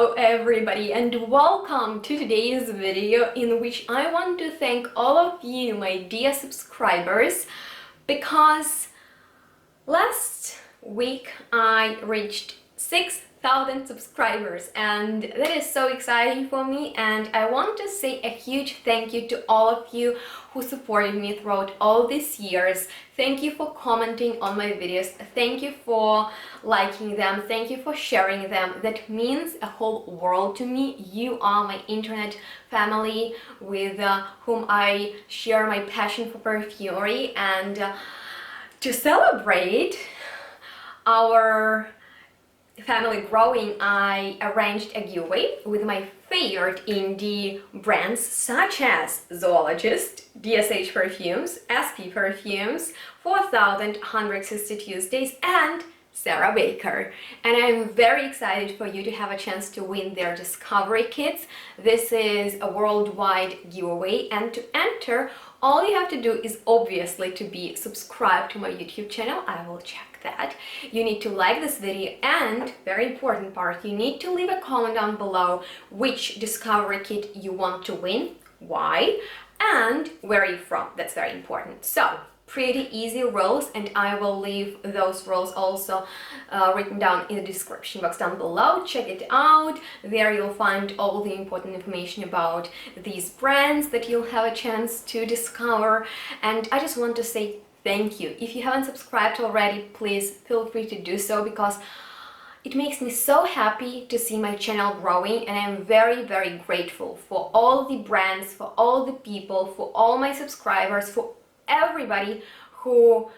Hello everybody and welcome to today's video in which I want to thank all of you, my dear subscribers, because last week I reached 6,000 subscribers and that is so exciting for me, and I want to say a huge thank you to all of you who supported me throughout all these years. Thank you for commenting on my videos, thank you for liking them, thank you for sharing them. That means a whole world to me. You are my internet family with whom I share my passion for perfumery, and to celebrate our family growing, I arranged a giveaway with my favorite indie brands such as ZOOLOGIST, DSH Perfumes, SP Perfumes, 4160 Tuesdays and Sarah Baker. And I'm very excited for you to have a chance to win their discovery kits. This is a worldwide giveaway, and to enter all you have to do is obviously to be subscribed to my YouTube channel. I will check that. You need to like this video, and very important part, you need to leave a comment down below which discovery kit you want to win, why, and where are you from. That's very important. So pretty easy rules, and I will leave those rules also written down in the description box down below. Check it out. There you'll find all the important information about these brands that you'll have a chance to discover. And I just want to say thank you. If you haven't subscribed already, please feel free to do so, because it makes me so happy to see my channel growing, and I'm very, very grateful for all the brands, for all the people, for all my subscribers, for everybody who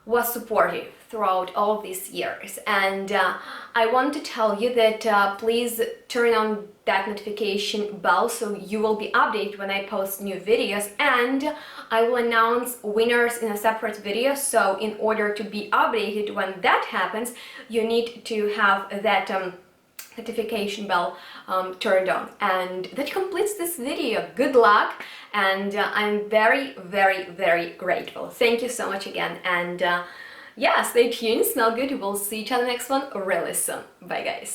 was supportive throughout all these years. And I want to tell you that please turn on that notification bell so you will be updated when I post new videos, and I will announce winners in a separate video. So in order to be updated when that happens, you need to have that notification bell turned on. And that completes this video. Good luck, and I'm very, very, very grateful. Thank you so much again, and yeah, stay tuned, smell good. We'll see each other next one really soon. Bye guys.